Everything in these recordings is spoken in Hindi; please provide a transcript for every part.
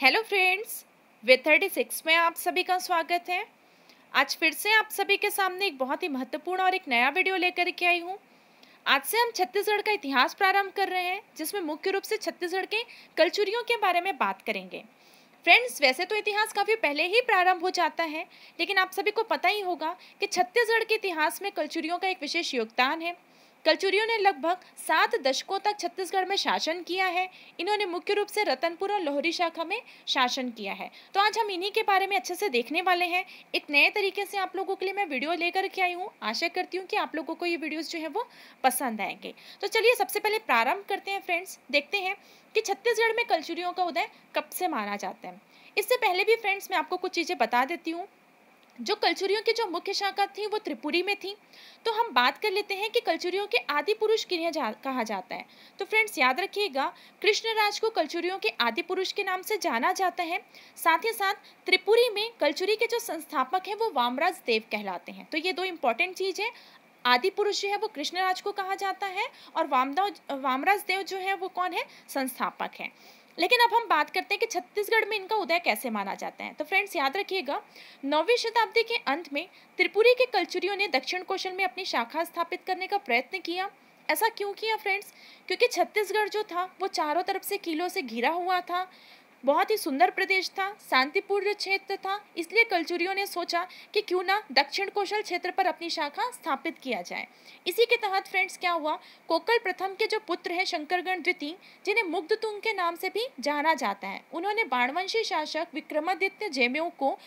हेलो फ्रेंड्स, विद 36 में आप सभी का स्वागत है। आज फिर से आप सभी के सामने एक बहुत ही महत्वपूर्ण और एक नया वीडियो लेकर के आई हूँ। आज से हम छत्तीसगढ़ का इतिहास प्रारंभ कर रहे हैं, जिसमें मुख्य रूप से छत्तीसगढ़ के कलचुरियों के बारे में बात करेंगे। फ्रेंड्स, वैसे तो इतिहास काफ़ी पहले ही प्रारंभ हो जाता है, लेकिन आप सभी को पता ही होगा कि छत्तीसगढ़ के इतिहास में कलचुरियों का एक विशेष योगदान है। कलचुरियों ने लगभग 7 दशकों तक छत्तीसगढ़ में शासन किया है। इन्होंने मुख्य रूप से रतनपुर और लोहरी शाखा में शासन किया है। तो आज हम इन्हीं के बारे में अच्छे से देखने वाले हैं। एक नए तरीके से आप लोगों के लिए मैं वीडियो लेकर के आई हूँ। आशा करती हूँ कि आप लोगों को ये वीडियोस जो है वो पसंद आएंगे। तो चलिए सबसे पहले प्रारंभ करते हैं फ्रेंड्स। देखते हैं कि छत्तीसगढ़ में कलचुरियों का उदय कब से माना जाता है। इससे पहले भी फ्रेंड्स मैं आपको कुछ चीज़ें बता देती हूँ। जो कलचुरियों की जो मुख्य शाखा थी वो त्रिपुरी में थी। तो हम बात कर लेते हैं कि कलचुरियों के आदि पुरुष किन्हें कहा जाता है। तो फ्रेंड्स याद रखिएगा, कृष्णराज को कलचुरियों के आदि पुरुष के नाम से जाना जाता है। साथ ही साथ त्रिपुरी में कलचुरी के जो संस्थापक हैं वो वामराज देव कहलाते हैं। तो ये दो इंपॉर्टेंट चीज़ है। आदि पुरुष जो है वो कृष्णराज को कहा जाता है और वामराज देव जो है वो कौन है, संस्थापक है। लेकिन अब हम बात करते हैं कि छत्तीसगढ़ में इनका उदय कैसे माना जाता है। तो फ्रेंड्स याद रखिएगा, 9वीं शताब्दी के अंत में त्रिपुरी के कलचुरियों ने दक्षिण कौशल में अपनी शाखा स्थापित करने का प्रयत्न किया। ऐसा क्यों किया फ्रेंड्स? क्योंकि छत्तीसगढ़ जो था वो चारों तरफ से किलों से घिरा हुआ था, बहुत ही सुंदर प्रदेश था, शांतिपूर्ण क्षेत्र था। इसलिए कलचुरियों ने सोचा कि क्यों ना दक्षिण कौशल क्षेत्र पर अपनी शाखा स्थापित किया जाए। इसी के तहत फ्रेंड्स क्या हुआ, कोकल प्रथम के जो पुत्र हैं शंकरगण द्वितीय, जिन्हें मुग्धतुंग के नाम से भी जाना जाता है, उन्होंने बाणवंशी शासक विक्रमादित्य जयदेव को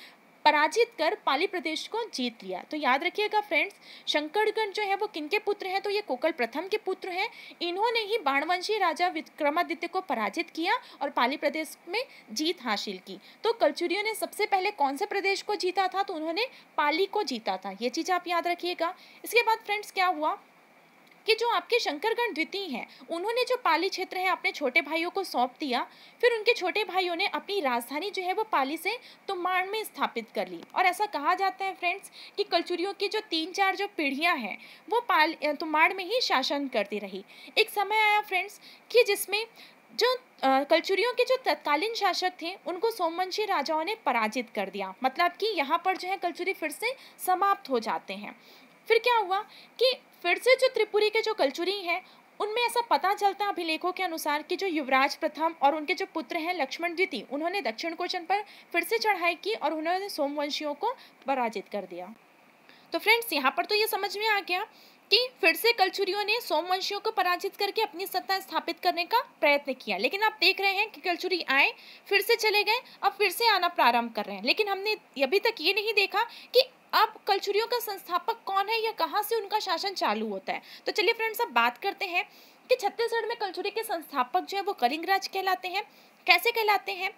पराजित कर पाली प्रदेश को जीत लिया। तो याद रखिएगा फ्रेंड्स, शंकरगण जो है वो किनके पुत्र हैं, तो ये कोकल प्रथम के पुत्र हैं। इन्होंने ही बाणवंशी राजा विक्रमादित्य को पराजित किया और पाली प्रदेश में जीत हासिल की। तो कलचुरियों ने सबसे पहले कौन से प्रदेश को जीता था, तो उन्होंने पाली को जीता था। ये चीज़ आप याद रखिएगा। इसके बाद फ्रेंड्स क्या हुआ कि जो आपके शंकरगण द्वितीय हैं, उन्होंने जो पाली क्षेत्र है अपने छोटे भाइयों को सौंप दिया। फिर उनके छोटे भाइयों ने अपनी राजधानी जो है वो पाली से तुमाड़ में स्थापित कर ली। और ऐसा कहा जाता है फ्रेंड्स कि कलचुरियों की जो 3-4 जो पीढ़ियां हैं वो तुमाड़ में ही शासन करती रही। एक समय आया फ्रेंड्स कि जिसमें जो कलचुरियों के जो तत्कालीन शासक थे उनको सोमवंशी राजाओं ने पराजित कर दिया। मतलब कि यहाँ पर जो है कलचुरी फिर से समाप्त हो जाते हैं। फिर क्या हुआ कि फिर से जो त्रिपुरी के जो कलचुरी हैं उनमें ऐसा पता चलता अभिलेखों के अनुसार कि जो युवराज प्रथम और उनके जो पुत्र हैं लक्ष्मण द्वितीय, उन्होंने दक्षिण कोशन पर फिर से चढ़ाई की और उन्होंने सोमवंशियों को पराजित कर दिया। तो फ्रेंड्स यहाँ पर तो ये समझ में आ गया कि फिर से कलचुरियों ने सोमवंशियों को पराजित करके अपनी सत्ता स्थापित करने का प्रयत्न किया। लेकिन आप देख रहे हैं कि कलचुरी आए, फिर से चले गए, अब फिर से आना प्रारंभ कर रहे हैं। लेकिन हमने अभी तक ये नहीं देखा कि अब कलचुरियों का संस्थापक कौन है या कहाँ से उनका शासन चालू होता है। तो चलिए फ्रेंड्स अब बात करते हैं कि छत्तीसगढ़ में कलचुरी के संस्थापक जो है वो कलिंगराज कहलाते हैं। कैसे कहलाते हैं?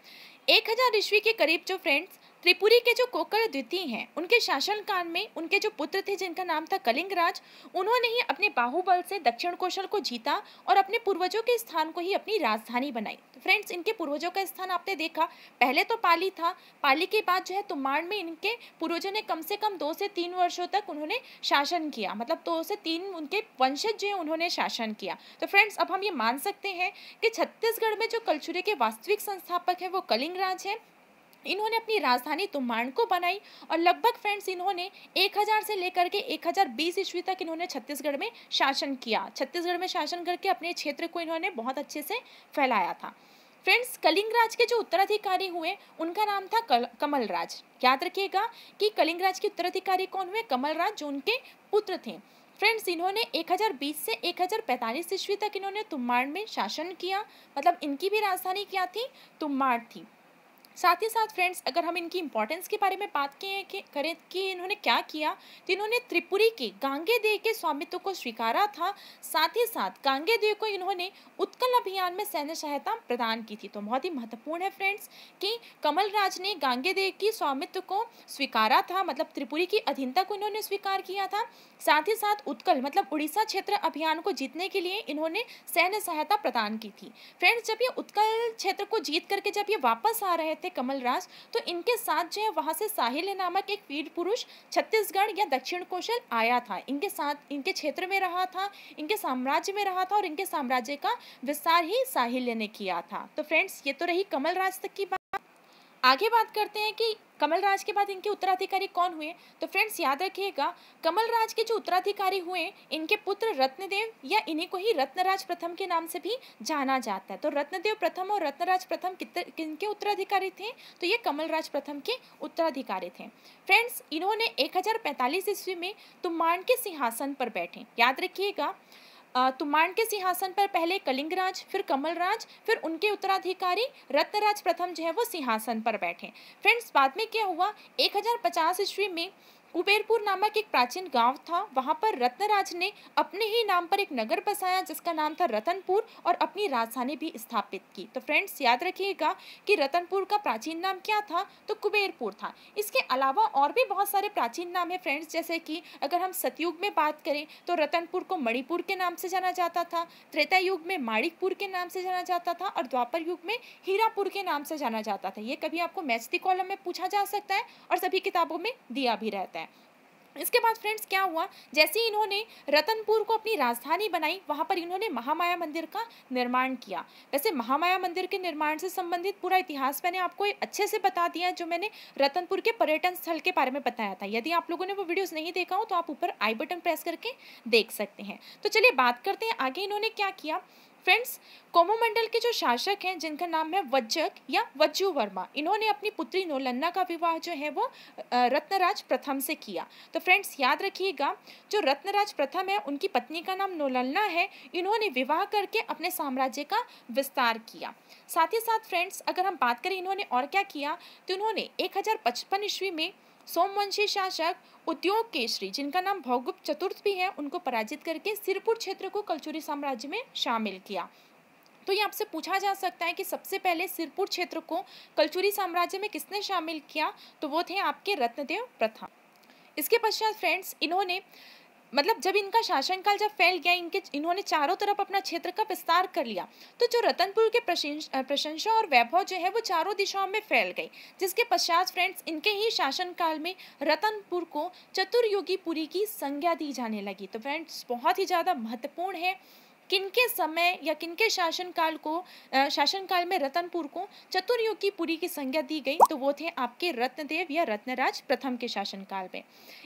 1000 ईस्वी के करीब जो फ्रेंड्स त्रिपुरी के जो कोकल द्वितीय हैं, उनके शासनकाल में उनके जो पुत्र थे जिनका नाम था कलिंगराज, उन्होंने ही अपने बाहुबल से दक्षिण कौशल को जीता और अपने पूर्वजों के स्थान को ही अपनी राजधानी बनाई। तो फ्रेंड्स इनके पूर्वजों का स्थान आपने देखा, पहले तो पाली था, पाली के बाद जो है तुमाड़ में इनके पूर्वजों ने कम से कम 2 से 3 वर्षों तक उन्होंने शासन किया। मतलब 2 से 3 उनके वंशज जो है उन्होंने शासन किया। तो फ्रेंड्स अब हम ये मान सकते हैं कि छत्तीसगढ़ में जो कलचुरी के वास्तविक संस्थापक है वो कलिंगराज है। इन्होंने अपनी राजधानी तुमाड़ को बनाई और लगभग फ्रेंड्स इन्होंने 1000 से लेकर के 1020 ईस्वी तक इन्होंने छत्तीसगढ़ में शासन किया। छत्तीसगढ़ में शासन करके अपने क्षेत्र को इन्होंने बहुत अच्छे से फैलाया था। फ्रेंड्स कलिंगराज के जो उत्तराधिकारी हुए उनका नाम था कमलराज। याद रखिएगा कि कलिंगराज के उत्तराधिकारी कौन हुए? कमलराज, जो उनके पुत्र थे। फ्रेंड्स इन्होंने 1020 से 1045 ईस्वी तक इन्होंने तुमाड़ में शासन किया। मतलब इनकी भी राजधानी क्या थी? तुमाड़ थी। साथ ही साथ फ्रेंड्स अगर हम इनकी इंपॉर्टेंस के बारे में बात करें कि इन्होंने क्या किया, तो इन्होंने त्रिपुरी के गांगेय के स्वामित्व को स्वीकारा था। साथ ही साथ गांगेय को इन्होंने उत्कल अभियान में सैन्य सहायता प्रदान की थी। तो बहुत ही महत्वपूर्ण है फ्रेंड्स कि कमलराज ने गांगेय की स्वामित्व को स्वीकारा था, मतलब त्रिपुरी की अधीनता को इन्होंने स्वीकार किया था। साथ ही साथ उत्कल मतलब उड़ीसा क्षेत्र अभियान को जीतने के लिए इन्होंने सैन्य सहायता प्रदान की थी। फ्रेंड्स जब ये उत्कल क्षेत्र को जीत करके जब ये वापस आ रहे थे कमलराज, तो इनके साथ जो है वहां से साहिल नामक एक वीर पुरुष छत्तीसगढ़ या दक्षिण कौशल आया था, इनके साथ इनके क्षेत्र में रहा था, इनके साम्राज्य में रहा था और इनके साम्राज्य का विस्तार ही साहिल ने किया था। तो फ्रेंड्स ये तो रही कमलराज तक की बात। आगे बात करते हैं कि कमल राज के बाद इनके उत्तराधिकारी कौन हुए। तो फ्रेंड्स याद रखिएगा, कमल राज के जो उत्तराधिकारी हुए इनके पुत्र रत्नदेव या इन्हीं को ही रत्नराज प्रथम के नाम से भी जाना जाता है। तो रत्नदेव प्रथम और रत्नराज प्रथम किनके उत्तराधिकारी थे, तो ये कमल राज प्रथम के उत्तराधिकारी थे। फ्रेंड्स इन्होंने 1045 ईस्वी में तुम्बाड़ के सिंहासन पर बैठे। याद रखिएगा, तुम्बाड़ के सिंहासन पर पहले कलिंगराज, फिर कमलराज, फिर उनके उत्तराधिकारी रत्नराज प्रथम जो है वो सिंहासन पर बैठे। फ्रेंड्स बाद में क्या हुआ, 1050 ईस्वी में कुबेरपुर नामक एक प्राचीन गांव था, वहां पर रत्नराज ने अपने ही नाम पर एक नगर बसाया जिसका नाम था रतनपुर और अपनी राजधानी भी स्थापित की। तो फ्रेंड्स याद रखिएगा कि रतनपुर का प्राचीन नाम क्या था, तो कुबेरपुर था। इसके अलावा और भी बहुत सारे प्राचीन नाम है फ्रेंड्स, जैसे कि अगर हम सतयुग में बात करें तो रतनपुर को मणिपुर के नाम से जाना जाता था, त्रेता युग में माणिकपुर के नाम से जाना जाता था और द्वापर युग में हीरापुर के नाम से जाना जाता था। ये कभी आपको मैथ्स की कॉलम में पूछा जा सकता है और सभी किताबों में दिया भी रहता है। इसके बाद फ्रेंड्स क्या हुआ, जैसे ही इन्होंने रतनपुर को अपनी राजधानी बनाई, वहां पर इन्होंने महामाया मंदिर का निर्माण किया। वैसे महामाया मंदिर के निर्माण से संबंधित पूरा इतिहास मैंने आपको अच्छे से बता दिया, जो मैंने रतनपुर के पर्यटन स्थल के बारे में बताया था। यदि आप लोगों ने वो वीडियोस नहीं देखा हो तो आप ऊपर आई बटन प्रेस करके देख सकते हैं। तो चलिए बात करते हैं आगे इन्होंने क्या किया। फ्रेंड्स कोमोमंडल के जो शासक हैं जिनका नाम है वज्जक या वज्जू वर्मा, इन्होंने अपनी पुत्री नोलन्ना का विवाह जो है वो रत्नराज प्रथम से किया। तो फ्रेंड्स याद रखिएगा, जो रत्नराज प्रथम है उनकी पत्नी का नाम नोलन्ना है, इन्होंने विवाह करके अपने साम्राज्य का विस्तार किया। साथ ही साथ फ्रेंड्स अगर हम बात करें इन्होंने और क्या किया, तो इन्होंने 1055 ईस्वी में सोमवंशी शासक उद्योग केसरी जिनका नाम भौगुप्त चतुर्थ भी है, उनको पराजित करके सिरपुर क्षेत्र को कलचुरी साम्राज्य में शामिल किया। तो ये आपसे पूछा जा सकता है कि सबसे पहले सिरपुर क्षेत्र को कलचुरी साम्राज्य में किसने शामिल किया, तो वो थे आपके रत्नदेव प्रथम। इसके पश्चात फ्रेंड्स इन्होंने जब इनका शासनकाल जब फैल गया, इन्होंने चारों तरफ अपना क्षेत्र का विस्तार कर लिया, तो जो रतनपुर के प्रशंसा और वैभव जो है वो चारों दिशाओं में फैल गई। जिसके पश्चात फ्रेंड्स इनके ही शासनकाल में रतनपुर को चतुर्युगीपुरी की संज्ञा दी जाने लगी। तो फ्रेंड्स बहुत ही ज़्यादा महत्वपूर्ण है किनके समय या किनके शासनकाल में रतनपुर को चतुर्युगीपुरी की संज्ञा दी गई, तो वो थे आपके रत्नदेव या रत्नराज प्रथम के शासनकाल में।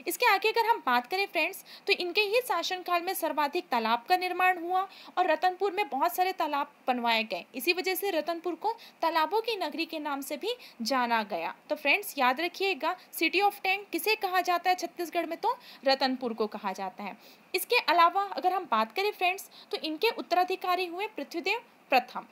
इसके आगे अगर हम बात करें फ्रेंड्स, तो इनके ही शासनकाल में सर्वाधिक तालाब का निर्माण हुआ और रतनपुर में बहुत सारे तालाब बनवाए गए। इसी वजह से रतनपुर को तालाबों की नगरी के नाम से भी जाना गया। तो फ्रेंड्स याद रखिएगा, सिटी ऑफ टैंक किसे कहा जाता है छत्तीसगढ़ में, तो रतनपुर को कहा जाता है। इसके अलावा अगर हम बात करें फ्रेंड्स, तो इनके उत्तराधिकारी हुए पृथ्वीदेव प्रथम।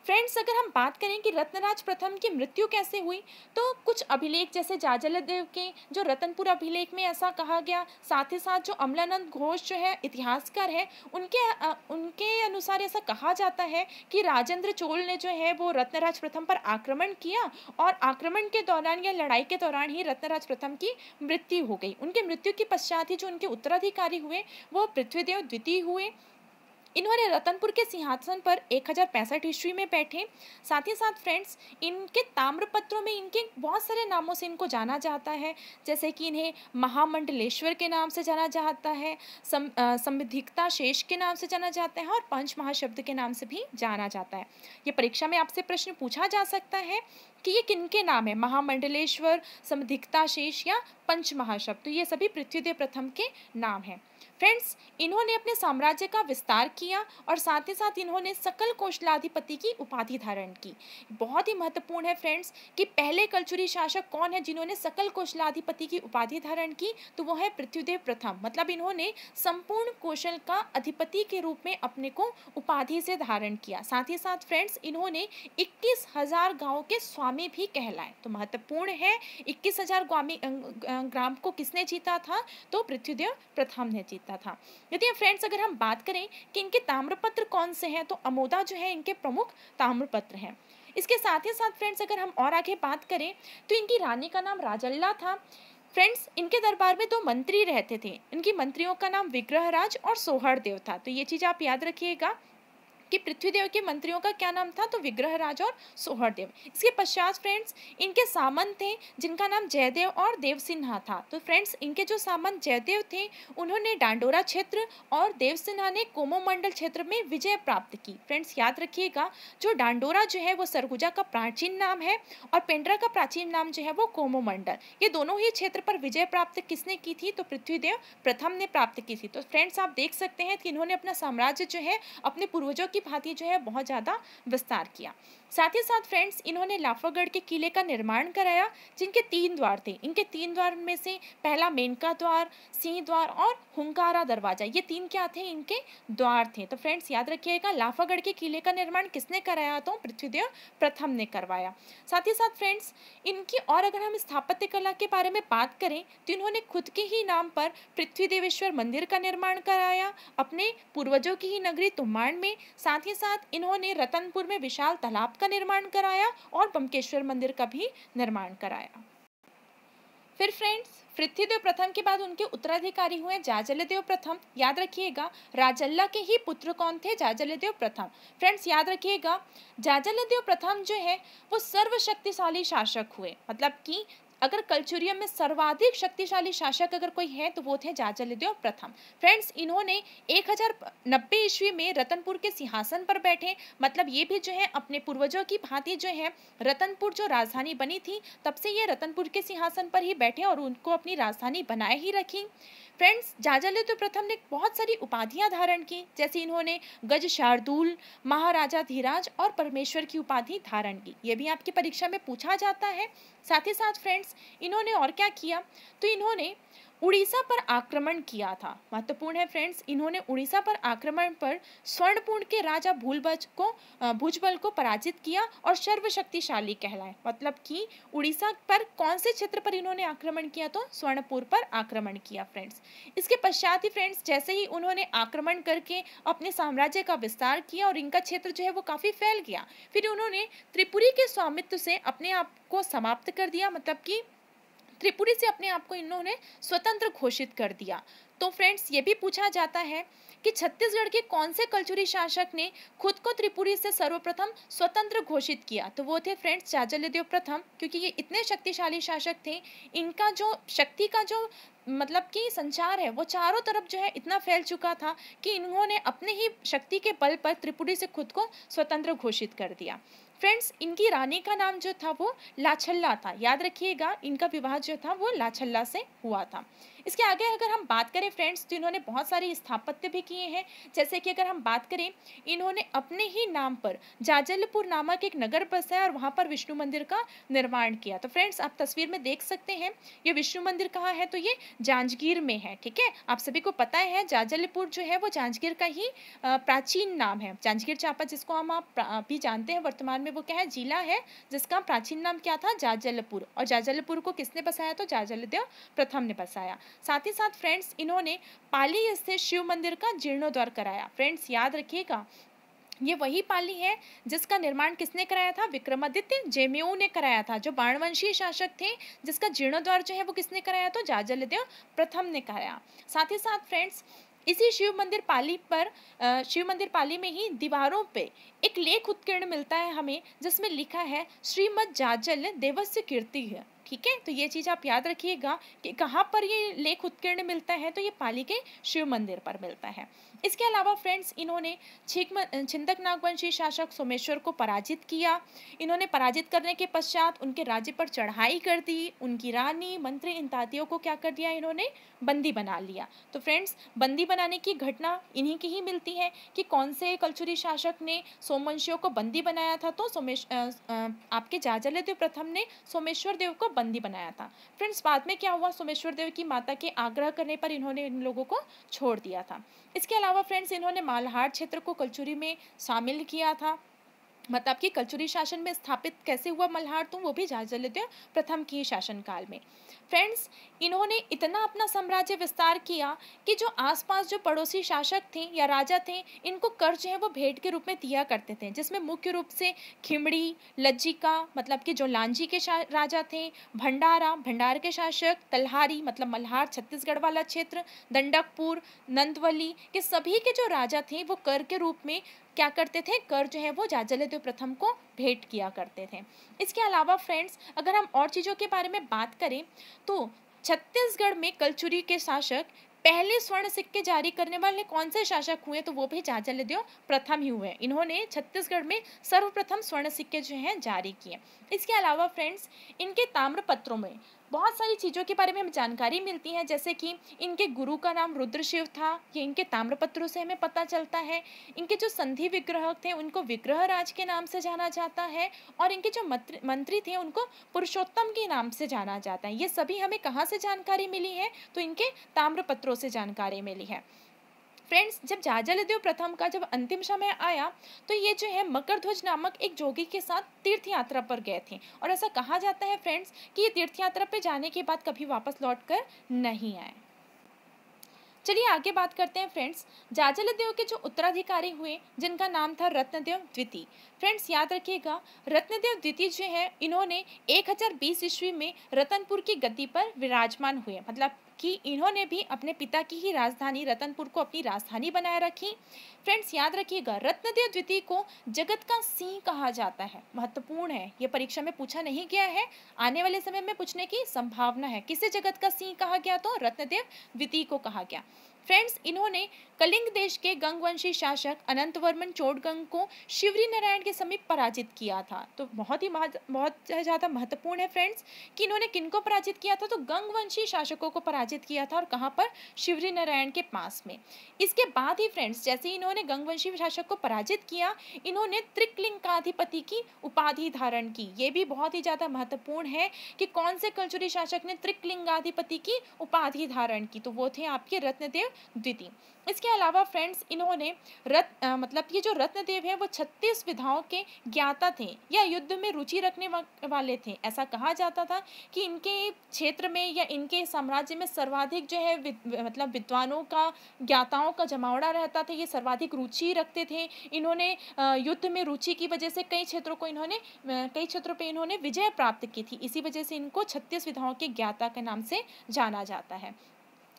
फ्रेंड्स अगर हम बात करें कि रत्नराज प्रथम की मृत्यु कैसे हुई, तो कुछ अभिलेख जैसे जाजलदेव के जो रतनपुर अभिलेख में ऐसा कहा गया, साथ ही साथ जो अमलानंद घोष जो है इतिहासकार है, उनके अनुसार ऐसा कहा जाता है कि राजेंद्र चोल ने जो है वो रत्नराज प्रथम पर आक्रमण किया और आक्रमण के दौरान या लड़ाई के दौरान ही रत्नराज प्रथम की मृत्यु हो गई। उनके मृत्यु के पश्चात ही जो उनके उत्तराधिकारी हुए वो पृथ्वीदेव द्वितीय हुए। इन्होंने रतनपुर के सिंहासन पर 1065 ईस्वी में बैठे। साथ ही साथ फ्रेंड्स इनके ताम्रपत्रों में इनके बहुत सारे नामों से इनको जाना जाता है, जैसे कि इन्हें महामंडलेश्वर के नाम से जाना जाता है, संविधिकता शेष के नाम से जाना जाता है और पंच महाशब्द के नाम से भी जाना जाता है। ये परीक्षा में आपसे प्रश्न पूछा जा सकता है कि ये किनके नाम है, महामंडलेश्वर, संविधिकता शेष या पंच महाशब्द, तो ये सभी पृथ्वीदेव प्रथम के नाम हैं। फ्रेंड्स इन्होंने अपने साम्राज्य का विस्तार किया और साथ ही साथ इन्होंने सकल कौशलाधिपति की उपाधि धारण की। बहुत ही महत्वपूर्ण है फ्रेंड्स कि पहले कलचुरी शासक कौन है जिन्होंने सकल कौशलाधिपति की उपाधि धारण की, तो वो है पृथ्वीदेव प्रथम। मतलब इन्होंने संपूर्ण कौशल का अधिपति के रूप में अपने को उपाधि से धारण किया। साथ ही साथ फ्रेंड्स इन्होंने 21,000 गाँव के स्वामी भी कहलाए। तो महत्वपूर्ण है 21,000 ग्राम को किसने जीता था, तो पृथ्वीदेव प्रथम ने जीता था। यदि फ्रेंड्स अगर हम बात करें कि इनके ताम्रपत्र कौन से हैं, तो अमोदा जो है इनके प्रमुख ताम्रपत्र हैं। इसके साथ ही साथ फ्रेंड्स अगर हम और आगे बात करें तो इनकी रानी का नाम राजल्ला था। फ्रेंड्स इनके दरबार में 2 मंत्री रहते थे, इनकी मंत्रियों का नाम विग्रहराज और सोहरदेव था। तो ये चीज आप याद रखिएगा कि पृथ्वीदेव के मंत्रियों का क्या नाम था, तो विग्रहराज और सोहरदेव। इसके पश्चात फ्रेंड्स इनके सामंत थे जिनका नाम जयदेव और देवसिन्हा था। तो फ्रेंड्स इनके जो सामंत जयदेव थे उन्होंने डांडोरा क्षेत्र और देवसिन्हा ने कोमोमंडल क्षेत्र में विजय प्राप्त की। फ्रेंड्स याद रखिएगा, जो डांडोरा जो है वो सरगुजा का प्राचीन नाम है और पेंड्रा का प्राचीन नाम जो है वो कोमोमंडल। ये दोनों ही क्षेत्र पर विजय प्राप्त किसने की थी, तो पृथ्वीदेव प्रथम ने प्राप्त की थी। तो फ्रेंड्स आप देख सकते हैं कि इन्होंने अपना साम्राज्य जो है अपने पूर्वजों की भांति जो है बहुत ज़्यादा विस्तार किया। साथ ही साथ फ्रेंड्स इन्होंने लाफागढ़ के किले का निर्माण कराया, जिनके 3 द्वार थे। इनके 3 द्वार में से पहला मेनका द्वार, सिंह द्वार और हुंकारा दरवाजा, ये 3 क्या थे, इनके द्वार थे। तो फ्रेंड्स याद रखिएगा, लाफागढ़ के किले का निर्माण किसने कराया, तो पृथ्वीदेव प्रथम ने करवाया। साथ ही साथ फ्रेंड्स इनकी, और अगर हम स्थापत्य कला के बारे में बात करें तो इन्होंने खुद के ही नाम पर पृथ्वीदेवेश्वर मंदिर का निर्माण कराया, अपने पूर्वजों की ही नगरी तुम्बाड़ में। साथ ही साथ इन्होंने रतनपुर में विशाल तालाब का निर्माण कराया और बमकेश्वर मंदिर का भी निर्माण कराया। फिर फ्रेंड्स पृथ्वीदेव प्रथम के बाद उनके उत्तराधिकारी हुए जाजलदेव प्रथम। याद रखिएगा, राजल्ला के ही पुत्र कौन थे, जाजलदेव प्रथम। फ्रेंड्स याद रखिएगा, जाजलदेव प्रथम जो है वो सर्वशक्तिशाली शासक हुए, मतलब कि अगर कलचुरियम में सर्वाधिक शक्तिशाली शासक अगर कोई है तो वो थे जाजलदेव प्रथम। फ्रेंड्स इन्होंने 1090 ईस्वी में रतनपुर के सिंहासन पर बैठे, मतलब ये भी जो है अपने पूर्वजों की भांति जो है रतनपुर जो राजधानी बनी थी तब से ये रतनपुर के सिंहासन पर ही बैठे और उनको अपनी राजधानी बनाए ही रखी। फ्रेंड्स जाजलदेव प्रथम ने बहुत सारी उपाधियां धारण की, जैसे इन्होंने गज शार्दूल, महाराजा धीराज और परमेश्वर की उपाधि धारण की। ये भी आपकी परीक्षा में पूछा जाता है। साथ ही साथ फ्रेंड्स इन्होंने और क्या किया, तो इन्होंने उड़ीसा पर आक्रमण किया था। महत्वपूर्ण है फ्रेंड्स, इन्होंने उड़ीसा पर आक्रमण पर स्वर्णपुर के राजा भुजबल को पराजित किया और सर्वशक्तिशाली कहलाए। मतलब कि उड़ीसा पर कौन से क्षेत्र पर इन्होंने आक्रमण किया, तो स्वर्णपुर पर आक्रमण किया फ्रेंड्स। इसके पश्चात ही फ्रेंड्स जैसे ही उन्होंने आक्रमण करके अपने साम्राज्य का विस्तार किया और इनका क्षेत्र जो है वो काफी फैल गया, फिर उन्होंने त्रिपुरी के स्वामित्व से अपने आप को समाप्त कर दिया, मतलब कि त्रिपुरी से अपने आप को इन्होंने स्वतंत्र घोषित कर दिया। तो फ्रेंड्स ये भी पूछा जाता है कि छत्तीसगढ़ के कौन से कलचुरी शासक ने खुद को त्रिपुरी से सर्वप्रथम स्वतंत्र घोषित किया, तो वो थे फ्रेंड्स जाजलदेव प्रथम, क्योंकि ये इतने शक्तिशाली शासक थे। इनका जो शक्ति का जो मतलब कि संचार है वो चारों तरफ जो है इतना फैल चुका था कि इन्होंने अपने ही शक्ति के बल पर त्रिपुरी से खुद को स्वतंत्र घोषित कर दिया। फ्रेंड्स इनकी रानी का नाम जो था वो लाछल्ला था। याद रखिएगा, इनका विवाह जो था वो लाछल्ला से हुआ था। इसके आगे अगर हम बात करें फ्रेंड्स तो इन्होंने बहुत सारी स्थापत्य भी किए हैं, जैसे कि अगर हम बात करें इन्होंने अपने ही नाम पर जाजलपुर नामक एक नगर बसाया और वहाँ पर विष्णु मंदिर का निर्माण किया। तो फ्रेंड्स आप तस्वीर में देख सकते हैं ये विष्णु मंदिर कहाँ है, तो ये जांजगीर में है। ठीक है, आप सभी को पता है जाजलपुर जो है वो जांजगीर का ही प्राचीन नाम है। जांजगीर चांपा जिसको हम आप भी जानते हैं वर्तमान में, वो क्या है, जिला है जिसका प्राचीन नाम क्या था, जाजलपुर। और जाजलपुर को किसने बसाया, तो जाजलदेव प्रथम ने बसाया। साथ ही साथ फ्रेंड्स इन्होंने पाली स्थित शिव मंदिर का जीर्णोद्धार कराया। फ्रेंड्स याद रखिएगा, ये वही पाली है जिसका निर्माण किसने कराया था, विक्रमादित्य जैमयू ने कराया था, जो बाणवंशीय शासक थे, जिसका जीर्णोद्धार जो है वो किसने कराया, तो जाजलदेव प्रथम ने कराया। साथ ही साथ फ्रेंड्स इसी शिव मंदिर पाली में ही दीवारों पे एक लेख उत्कीर्ण मिलता है हमें, जिसमें लिखा है श्रीमद जाजल देवस्य कीर्ति है। ठीक है, तो ये चीज आप याद रखिएगा कि कहाँ पर ये लेख उत्कीर्ण मिलता है, तो ये पाली के शिव मंदिर पर मिलता है। इसके अलावा फ्रेंड्स इन्होंने छिंदक नागवंशी शासक सोमेश्वर को पराजित किया। इन्होंने पराजित करने के पश्चात उनके राज्य पर चढ़ाई कर दी, उनकी रानी मंत्री इत्यादियों को क्या कर दिया, इन्होंने बंदी बना लिया। तो फ्रेंड्स बंदी बनाने की घटना इन्हीं की ही मिलती है कि कौन से कलचुरी शासक ने सोमवंशियों को बंदी बनाया था, तो आपके जाजलदेव प्रथम ने सोमेश्वर देव को बंदी बनाया था। फ्रेंड्स बाद में क्या हुआ, सोमेश्वर देव की माता के आग्रह करने पर इन्होंने इन लोगों को छोड़ दिया था। इसके अलावा फ्रेंड्स इन्होंने मालहार क्षेत्र को कलचुरी में शामिल किया था, मतलब कि कलचुरी शासन में स्थापित कैसे हुआ मल्हार, तो वो भी जाजलदेव प्रथम की शासनकाल में। फ्रेंड्स इन्होंने इतना अपना साम्राज्य विस्तार किया कि जो आसपास जो पड़ोसी शासक थे या राजा थे, इनको कर जो है वो भेंट के रूप में दिया करते थे, जिसमें मुख्य रूप से खिमड़ी, लज्जिका मतलब कि जो लांजी के राजा थे, भंडार के शासक, तलहारी मतलब मल्हार छत्तीसगढ़ वाला क्षेत्र, दंडकपुर, नंदवली के सभी के जो राजा थे वो कर के रूप में क्या करते थे, कर जो है वो जाजलदेव प्रथम को भेंट किया करते थे। इसके अलावा फ्रेंड्स अगर हम और चीज़ों के बारे में बात करें तो छत्तीसगढ़ में कलचुरी के शासक पहले स्वर्ण सिक्के जारी करने वाले कौन से शासक हुए, तो वो भी जाजलदेव प्रथम ही हुए। इन्होंने छत्तीसगढ़ में सर्वप्रथम स्वर्ण सिक्के जो हैं जारी किए। इसके अलावा फ्रेंड्स इनके ताम्रपत्रों में बहुत सारी चीज़ों के बारे में हमें जानकारी मिलती है, जैसे कि इनके गुरु का नाम रुद्रशिव था, ये इनके ताम्रपत्रों से हमें पता चलता है। इनके जो संधि विग्रह थे उनको विग्रहराज के नाम से जाना जाता है, और इनके जो मंत्री थे उनको पुरुषोत्तम के नाम से जाना जाता है। ये सभी हमें कहाँ से जानकारी मिली है, तो इनके ताम्रपत्रों से जानकारी मिली है। फ्रेंड्स जब जाजलदेव प्रथम का जब अंतिम समय आया तो ये जो है मकरध्वज नामक एक जोगी के साथ तीर्थ यात्रा पर गए थे, और ऐसा कहा जाता है फ्रेंड्स कि ये तीर्थ यात्रा पर जाने के बाद कभी वापस लौटकर नहीं आए। चलिए आगे बात करते हैं फ्रेंड्स। जाजलदेव के जो उत्तराधिकारी हुए जिनका नाम था रत्नदेव द्वितीय। फ्रेंड्स याद रखिएगा, रत्नदेव द्वितीय जो है इन्होंने 1020 ईस्वी में रतनपुर की गद्दी पर विराजमान हुए, मतलब कि इन्होंने भी अपने पिता की ही राजधानी रतनपुर को अपनी राजधानी बनाए रखी। फ्रेंड्स याद रखिएगा, रत्नदेव द्वितीय को जगत का सिंह कहा जाता है। महत्वपूर्ण है, ये परीक्षा में पूछा नहीं गया है, आने वाले समय में पूछने की संभावना है। किसे जगत का सिंह कहा गया, तो रत्नदेव द्वितीय को कहा गया। फ्रेंड्स इन्होंने कलिंग देश के गंगवंशी शासक अनंतवर्मन चोडगंग को शिवरी नारायण के समीप पराजित किया था। तो बहुत ज़्यादा महत्वपूर्ण है फ्रेंड्स कि इन्होंने किनको पराजित किया था, तो गंगवंशी शासकों को पराजित किया था, और कहाँ पर, शिवरी नारायण के पास में। इसके बाद ही फ्रेंड्स जैसे ही इन्होंने गंगवंशी शासक को पराजित किया, इन्होंने त्रिकलिंगाधिपति की उपाधि धारण की। ये भी बहुत ही ज़्यादा महत्वपूर्ण है कि कौन से कलचुरी शासक ने त्रिकलिंगाधिपति की उपाधि धारण की, तो वो थे आपके रत्नदेव द्वितीय। इसके अलावा फ्रेंड्स इन्होंने मतलब ये जो रत्नदेव है वो 36 विधाओं के ज्ञाता थे या युद्ध में रुचि रखने वाले थे। ऐसा कहा जाता था कि इनके क्षेत्र में या इनके साम्राज्य में सर्वाधिक जो है मतलब विद्वानों का, ज्ञाताओं का जमावड़ा रहता था। ये सर्वाधिक रुचि रखते थे। इन्होंने युद्ध में रुचि की वजह से कई क्षेत्रों पे इन्होंने विजय प्राप्त की थी। इसी वजह से इनको 36 विधाओं के ज्ञाता के नाम से जाना जाता है।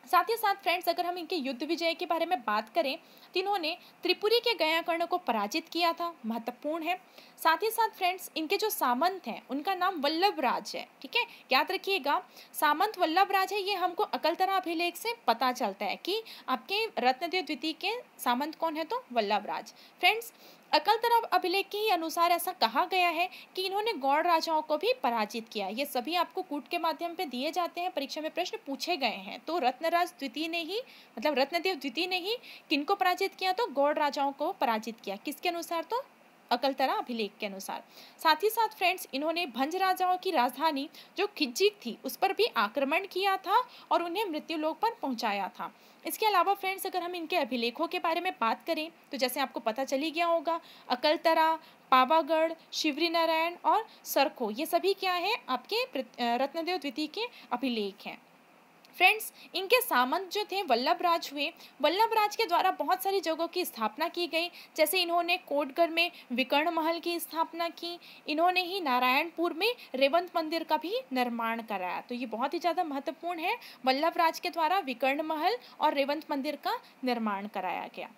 साथ ही साथ फ्रेंड्स अगर हम इनके युद्ध विजय के बारे में बात करें तो इन्होंने त्रिपुरी के गयाकर्ण को पराजित किया था, महत्वपूर्ण है। साथ ही साथ फ्रेंड्स इनके जो सामंत हैं उनका नाम वल्लभराज है, ठीक है, याद रखिएगा, सामंत वल्लभराज है। ये हमको अकलतरा अभिलेख से पता चलता है कि आपके रत्नदेव द्वितीय के सामंत कौन है, तो वल्लभराज। फ्रेंड्स अकलतरा अभिलेख के ही अनुसार ऐसा कहा गया है कि इन्होंने गौड़ राजाओं को भी पराजित किया। ये सभी आपको कूट के माध्यम पे दिए जाते हैं, परीक्षा में प्रश्न पूछे गए हैं। तो रत्नराज द्वितीय ने ही, मतलब रत्नदेव द्वितीय ने ही किनको पराजित किया, तो गौड़ राजाओं को पराजित किया। किसके अनुसार, तो अकलतरा अभिलेख के अनुसार। साथ ही साथ फ्रेंड्स इन्होंने भंज राजाओं की राजधानी जो खिज्जिक थी उस पर भी आक्रमण किया था और उन्हें मृत्युलोक पर पहुंचाया था। इसके अलावा फ्रेंड्स अगर हम इनके अभिलेखों के बारे में बात करें तो जैसे आपको पता चली गया होगा, अकलतरा, पावागढ़, शिवरी नारायण और सरखो, ये सभी क्या है, आपके रत्नदेव द्वितीय के अभिलेख हैं। फ्रेंड्स इनके सामंत जो थे वल्लभराज हुए। वल्लभराज के द्वारा बहुत सारी जगहों की स्थापना की गई, जैसे इन्होंने कोटगढ़ में विकर्ण महल की स्थापना की। इन्होंने ही नारायणपुर में रेवंत मंदिर का भी निर्माण कराया। तो ये बहुत ही ज़्यादा महत्वपूर्ण है, वल्लभराज के द्वारा विकर्ण महल और रेवंत मंदिर का निर्माण कराया गया।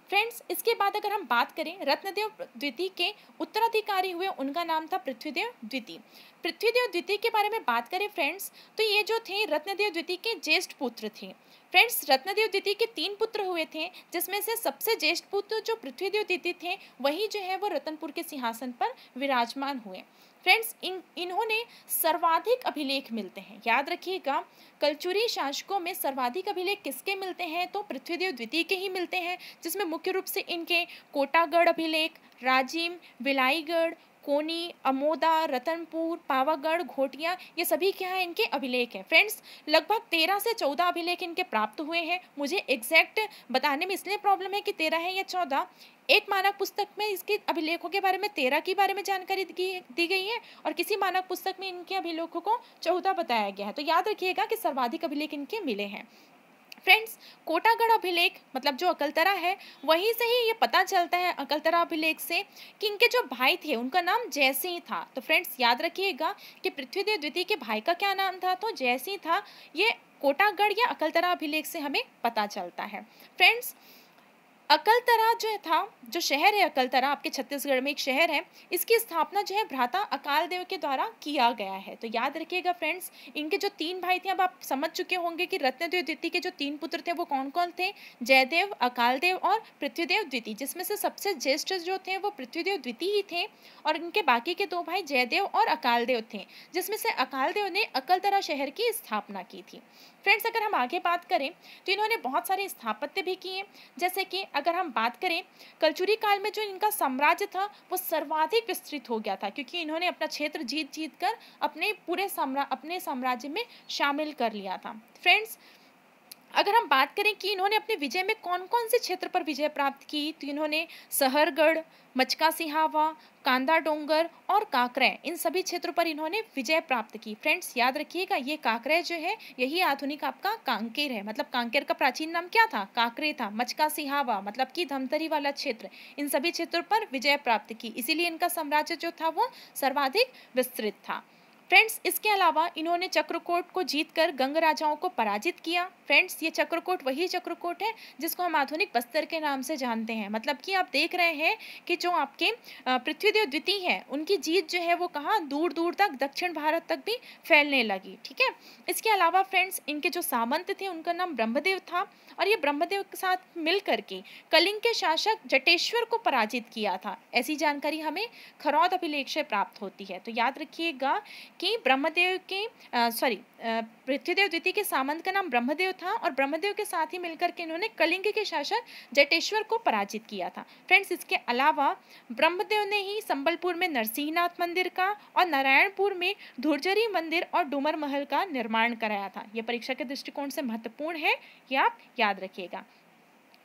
फ्रेंड्स इसके बाद अगर हम बात करें रत्नदेव द्वितीय के उत्तराधिकारी हुए, उनका नाम था पृथ्वीदेव द्वितीय। पृथ्वीदेव द्वितीय के बारे में बात करें फ्रेंड्स तो ये जो थे रत्नदेव द्वितीय के ज्येष्ठ पुत्र थे। फ्रेंड्स रत्नदेव द्वितीय के 3 पुत्र हुए थे, जिसमें से सबसे ज्येष्ठ पुत्र जो पृथ्वीदेव द्वितीय थे वही जो है वो रतनपुर के सिंहासन पर विराजमान हुए। फ्रेंड्स इन्होंने सर्वाधिक अभिलेख मिलते हैं, याद रखिएगा, कलचुरी शासकों में सर्वाधिक अभिलेख किसके मिलते हैं, तो पृथ्वीदेव द्वितीय के ही मिलते हैं, जिसमें मुख्य रूप से इनके कोटागढ़ अभिलेख, राजिम, विलाईगढ़, कोनी, अमोदा, रतनपुर, पावागढ़, घोटिया, ये सभी क्या है, इनके अभिलेख हैं। फ्रेंड्स लगभग 13 से 14 अभिलेख इनके प्राप्त हुए हैं। मुझे एग्जैक्ट बताने में इसलिए प्रॉब्लम है कि 13 है या 14। एक मानक पुस्तक में इसके अभिलेखों के बारे में 13 के बारे में जानकारी दी गई है और किसी मानक पुस्तक में इनके अभिलेखों को 14 बताया गया है। तो याद रखिएगा कि सर्वाधिक अभिलेख इनके मिले हैं। फ्रेंड्स कोटागढ़ अभिलेख मतलब जो अकलतरा है, वहीं से ही ये पता चलता है अकलतरा अभिलेख से कि इनके जो भाई थे उनका नाम जयसिंह था। तो फ्रेंड्स याद रखिएगा कि पृथ्वीदेव द्वितीय के भाई का क्या नाम था, तो जयसिंह था। ये कोटागढ़ या अकलतरा अभिलेख से हमें पता चलता है। फ्रेंड्स अकलतरा जो था, जो शहर है अकलतरा आपके छत्तीसगढ़ में एक शहर है, इसकी स्थापना जो है भ्राता अकाल देव के द्वारा किया गया है। तो याद रखिएगा फ्रेंड्स, इनके जो 3 भाई थे, अब आप समझ चुके होंगे कि रत्नदेव द्वितीय के जो 3 पुत्र थे वो कौन कौन थे, जयदेव, अकाल देव और पृथ्वीदेव द्वितीय, जिसमें से सबसे ज्येष्ठ जो थे वो पृथ्वीदेव द्वितीय ही थे और इनके बाकी के 2 भाई जयदेव और अकाल देव थे, जिसमें से अकाल देव ने अकलतरा शहर की स्थापना की थी। फ्रेंड्स, अगर हम आगे बात करें तो इन्होंने बहुत सारे स्थापत्य भी किए, जैसे कि अगर हम बात करें कलचुरी काल में जो इनका साम्राज्य था वो सर्वाधिक विस्तृत हो गया था, क्योंकि इन्होंने अपना क्षेत्र जीत जीत कर अपने साम्राज्य में शामिल कर लिया था। फ्रेंड्स, अगर हम बात करें कि इन्होंने अपने विजय में कौन कौन से क्षेत्र पर विजय प्राप्त की, तो इन्होंने सहरगढ़, मचका सिहावा, कांदा डोंगर और काकरे, इन सभी क्षेत्रों पर इन्होंने विजय प्राप्त की। फ्रेंड्स, याद रखिएगा, ये काकरे जो है यही आधुनिक आपका कांकेर है, मतलब कांकेर का प्राचीन नाम क्या था, काकरे था। मचका सिहावा मतलब कि धमतरी वाला क्षेत्र, इन सभी क्षेत्रों पर विजय प्राप्त की, इसीलिए इनका साम्राज्य जो था वो सर्वाधिक विस्तृत था। फ्रेंड्स, इसके अलावा इन्होंने चक्रकोट को जीतकर गंग राजाओं को पराजित किया। फ्रेंड्स, ये चक्रकोट वही चक्रकोट है जिसको हम आधुनिक बस्तर के नाम से जानते हैं, मतलब कि आप देख रहे हैं कि जो आपके पृथ्वीदेव द्वितीय है उनकी जीत जो है वो कहाँ, दूर दूर तक दक्षिण भारत तक भी फैलने लगी। ठीक है, इसके अलावा फ्रेंड्स, इनके जो सामंत थे उनका नाम ब्रह्मदेव था और ये ब्रह्मदेव के साथ मिल करके कलिंग के शासक जटेश्वर को पराजित किया था। ऐसी जानकारी हमें खरौद अभिलेख से प्राप्त होती है। तो याद रखिएगा कि ब्रह्मदेव के पृथ्वीदेव द्वितीय के सामंत का नाम ब्रह्मदेव था और ब्रह्मदेव के साथ ही मिलकर के इन्होंने कलिंग के शासक जटेश्वर को पराजित किया था। फ्रेंड्स, इसके अलावा ब्रह्मदेव ने ही संबलपुर में नरसिंहनाथ मंदिर का और नारायणपुर में धुर्जरी मंदिर और डूमर महल का निर्माण कराया था। यह परीक्षा के दृष्टिकोण से महत्वपूर्ण है, यह आप याद रखिएगा।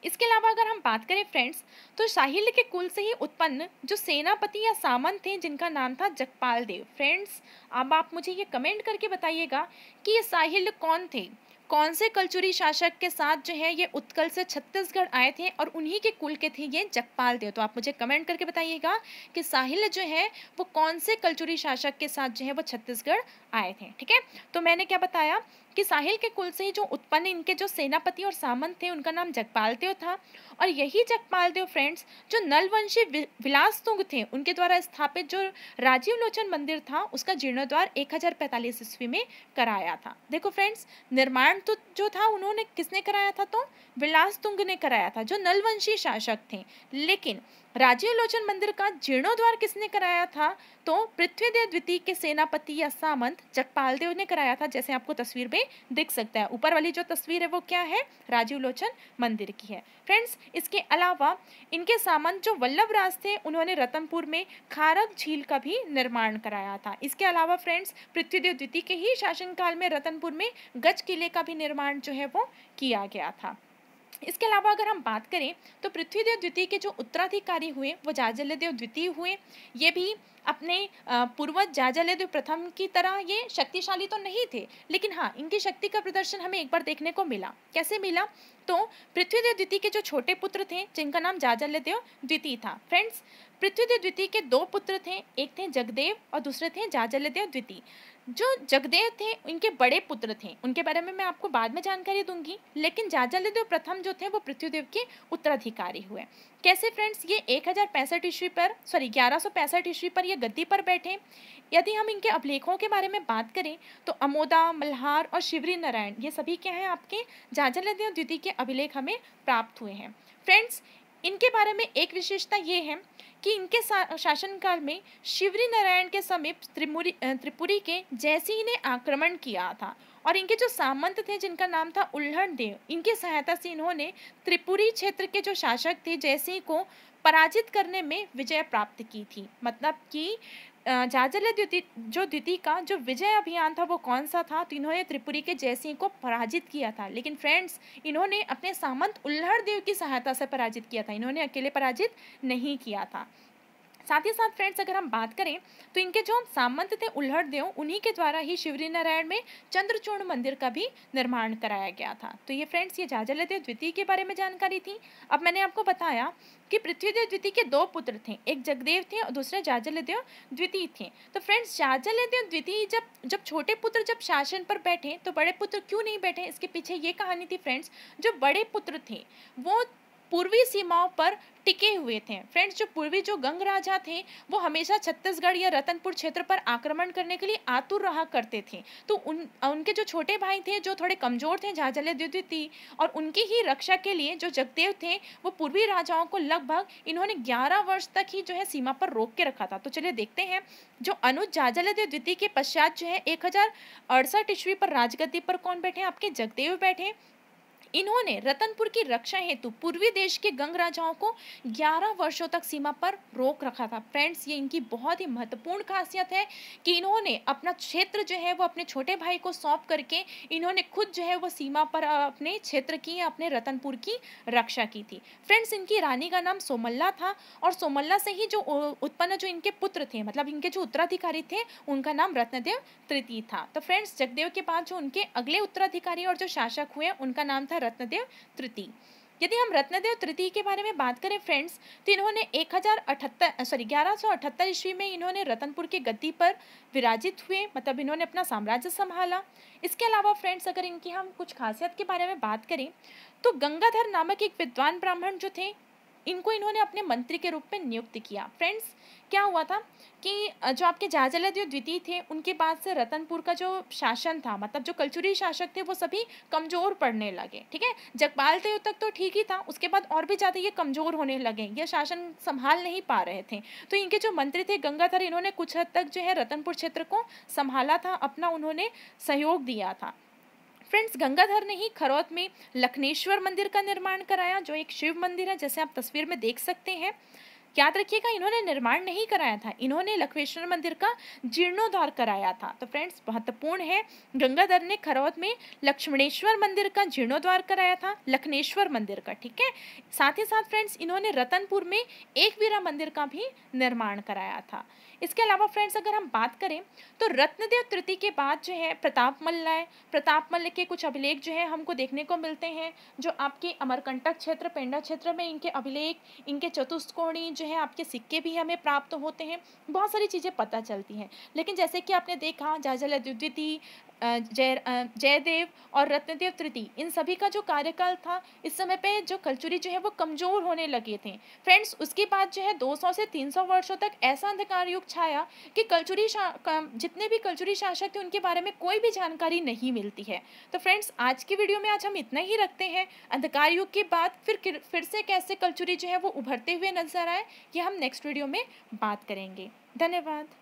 इसके अलावा अगर हम बात करें फ्रेंड्स, तो साहिल्य के कुल से ही उत्पन्न जो सेनापति या सामंत थे जिनका नाम था जगपाल देव। फ्रेंड्स, अब आप मुझे ये कमेंट करके बताइएगा कि ये साहिल्य कौन थे, कौन से कलचुरी शासक के साथ जो है ये उत्कल से छत्तीसगढ़ आए थे और उन्हीं के कुल के थे ये जगपाल देव। तो आप मुझे कमेंट करके बताइएगा कि साहिल्य जो है वो कौन से कलचुरी शासक के साथ जो है वो छत्तीसगढ़ आए थे। ठीक है, तो मैंने क्या बताया कि साहिल के कुल से ही जो उत्पन्न इनके जो सेनापति और सामंत थे उनका नाम जगपाल देव था और यही जगपाल देव फ्रेंड्स जो नलवंशी विलास तुंग थे उनके द्वारा स्थापित जो राजीव लोचन मंदिर था उसका जीर्णोद्धार 1045 ईस्वी में कराया था। देखो फ्रेंड्स, निर्माण तो जो था उन्होंने किसने कराया था, तो विलास तुंग ने कराया था जो नलवंशी शासक थे, लेकिन राजीव लोचन मंदिर का जीर्णोद्धार किसने कराया था, तो पृथ्वीदेव द्वितीय के सेनापति या सामंत जगपाल देव ने कराया था। जैसे आपको तस्वीर में दिख सकता है, ऊपर वाली जो तस्वीर है वो क्या है, राजीव लोचन मंदिर की है। फ्रेंड्स, इसके अलावा इनके सामंत जो वल्लभ राज थे उन्होंने रतनपुर में खारक झील का भी निर्माण कराया था। इसके अलावा फ्रेंड्स, पृथ्वीदेव द्वितीय के ही शासनकाल में रतनपुर में गज किले का भी निर्माण जो है वो किया गया था। इसके अलावा अगर हम बात करें तो पृथ्वीदेव द्वितीय के जो उत्तराधिकारी हुए वो जाजल्यदेव द्वितीय हुए। ये भी अपने पूर्वज जाजल्यदेव प्रथम की तरह ये शक्तिशाली तो नहीं थे, लेकिन हाँ, इनकी शक्ति का प्रदर्शन हमें एक बार देखने को मिला। कैसे मिला, तो पृथ्वीदेव द्वितीय के जो छोटे पुत्र थे जिनका नाम जाजल्यदेव द्वितीय था। फ्रेंड्स, पृथ्वीदेव द्वितीय के 2 पुत्र थे, एक थे जगदेव और दूसरे थे जाजल्यदेव द्वितीय। जो जगदेव थे इनके बड़े पुत्र थे, उनके बारे में मैं आपको बाद में जानकारी दूंगी, लेकिन जाजल्यदेव प्रथम जो थे वो पृथ्वीदेव के उत्तराधिकारी हुए। कैसे फ्रेंड्स, ये 1165 ईस्वी पर ये गद्दी पर बैठे। यदि हम इनके अभिलेखों के बारे में बात करें तो अमोदा, मल्हार और शिवरी नारायण ये सभी क्या हैं, आपके जाजल्यदेव द्वितीय के अभिलेख हमें प्राप्त हुए हैं। फ्रेंड्स, इनके बारे में एक विशेषता ये है कि इनके शासनकाल में शिवरी नारायण के समीप त्रिपुरी के जयसिंह ने आक्रमण किया था और इनके जो सामंत थे जिनका नाम था उल्हड़ देव, इनकी सहायता से इन्होंने त्रिपुरी क्षेत्र के जो शासक थे जयसिंह को पराजित करने में विजय प्राप्त की थी। मतलब कि जाजल्य जो द्वितीय का जो विजय अभियान था वो कौन सा था, तो इन्होंने त्रिपुरी के जयसिंह को पराजित किया था। लेकिन फ्रेंड्स, इन्होंने अपने सामंत उल्हड़ देव की सहायता से पराजित किया था, इन्होंने अकेले पराजित नहीं किया था। साथ ही साथ फ्रेंड्स, अगर हम बात करें तो इनके जो सामंत थे उल्हड़ देव, उन्हीं के द्वारा ही शिवरी नारायण में चंद्रचूर्ण मंदिर का भी निर्माण कराया गया था। तो ये फ्रेंड्स, ये जाजल्यदेव द्वितीय के बारे में जानकारी थी। अब मैंने आपको बताया कि पृथ्वीदेव द्वितीय के 2 पुत्र थे, एक जगदेव थे और दूसरे जाजल्यदेव द्वितीय थे। तो फ्रेंड्स, जाजल्यदेव द्वितीय जब छोटे पुत्र जब शासन पर बैठे तो बड़े पुत्र क्यों नहीं बैठे, इसके पीछे ये कहानी थी फ्रेंड्स। जो बड़े पुत्र थे वो पूर्वी सीमाओं पर टिके हुए थे। फ्रेंड्स, जो पूर्वी जो गंग राजा थे वो हमेशा छत्तीसगढ़ या रतनपुर क्षेत्र पर आक्रमण करने के लिए आतुर रहा करते थे। तो उनके जो छोटे भाई थे जो थोड़े कमजोर थे, झाझाले द्वितीय, और उनकी ही रक्षा के लिए जो जगदेव थे वो पूर्वी राजाओं को लगभग इन्होंने 11 वर्ष तक ही जो है सीमा पर रोक के रखा था। तो चलिए देखते हैं, जो अनुज झाझाले द्वितीय के पश्चात जो है 1068 ईस्वी पर राजगद्दी पर कौन बैठे? आपके जगदेव बैठे। इन्होंने रतनपुर की रक्षा हेतु पूर्वी देश के गंग राजाओं को 11 वर्षों तक सीमा पर रोक रखा था। फ्रेंड्स, ये इनकी बहुत ही महत्वपूर्ण खासियत है कि इन्होंने अपना क्षेत्र जो है वो अपने छोटे भाई को सौंप करके इन्होंने खुद जो है वो सीमा पर अपने क्षेत्र की, अपने रतनपुर की रक्षा की थी। फ्रेंड्स, इनकी रानी का नाम सोमल्ला था और सोमल्ला से ही जो उत्पन्न जो इनके पुत्र थे, मतलब इनके जो उत्तराधिकारी थे, उनका नाम रत्नदेव तृतीय था। तो फ्रेंड्स, जगदेव के बाद जो उनके अगले उत्तराधिकारी और जो शासक हुए उनका नाम था रत्नदेव तृतीय। यदि हम रत्नदेव तृतीय के बारे में बात करें फ्रेंड्स, तो इन्होंने 1178 ईस्वी में इन्होंने रतनपुर के गद्दी पर विराजित हुए, मतलब इन्होंने अपना साम्राज्य संभाला। इसके अलावा फ्रेंड्स, अगर इनकी हम कुछ खासियत के बारे में बात करें तो गंगाधर नामक एक विद्वान ब्राह्मण जो थे, इनको इन्होंने अपने मंत्री के रूप में नियुक्त किया। फ्रेंड्स, क्या हुआ था कि जो आपके झाझाले द्वितीय थे उनके बाद से रतनपुर का जो शासन था, मतलब जो कलचुरी शासक थे, वो सभी कमजोर पड़ने लगे। ठीक है, जगपाल देव तक तो ठीक ही था, उसके बाद और भी ज़्यादा ये कमजोर होने लगे, ये शासन संभाल नहीं पा रहे थे। तो इनके जो मंत्री थे गंगाधर, इन्होंने कुछ हद तक जो है रतनपुर क्षेत्र को संभाला था, अपना उन्होंने सहयोग दिया था। फ्रेंड्स, गंगाधर ने ही खरौत में लखनेश्वर मंदिर का निर्माण कराया, जो एक शिव मंदिर है, जैसे आप तस्वीर में देख सकते हैं। याद रखिएगा, इन्होंने निर्माण नहीं कराया था, इन्होंने लक्ष्मेश्वर मंदिर का जीर्णोद्धार कराया था। तो फ्रेंड्स, महत्वपूर्ण है, गंगाधर ने खरौत में लक्ष्मणेश्वर मंदिर का जीर्णोद्धार कराया था, लखनेश्वर मंदिर का। ठीक है, साथ ही साथ फ्रेंड्स, इन्होंने रतनपुर में एकवीरा मंदिर का भी निर्माण कराया था। इसके अलावा फ्रेंड्स, अगर हम बात करें तो रत्नदेव तृतीय के बाद जो है प्रतापमल्ल आए। प्रतापमल्ल के कुछ अभिलेख जो है हमको देखने को मिलते हैं, जो आपके अमरकंटक क्षेत्र, पेंडा क्षेत्र में इनके अभिलेख, इनके चतुष्कोणी जो है आपके सिक्के भी हमें प्राप्त होते हैं, बहुत सारी चीज़ें पता चलती हैं। लेकिन जैसे कि आपने देखा, झाझाले द्वितीय, जयदेव और रत्नदेव तृतीय, इन सभी का जो कार्यकाल था, इस समय पे जो कलचुरी जो है वो कमजोर होने लगे थे। फ्रेंड्स, उसके बाद जो है 200 से 300 वर्षों तक ऐसा अंधकार युग छाया कि जितने भी कलचुरी शासक थे उनके बारे में कोई भी जानकारी नहीं मिलती है। तो फ्रेंड्स, आज की वीडियो में आज हम इतना ही रखते हैं। अंधकार युग के बाद फिर से कैसे कलचुरी जो है वो उभरते हुए नजर आए, ये हम नेक्स्ट वीडियो में बात करेंगे। धन्यवाद।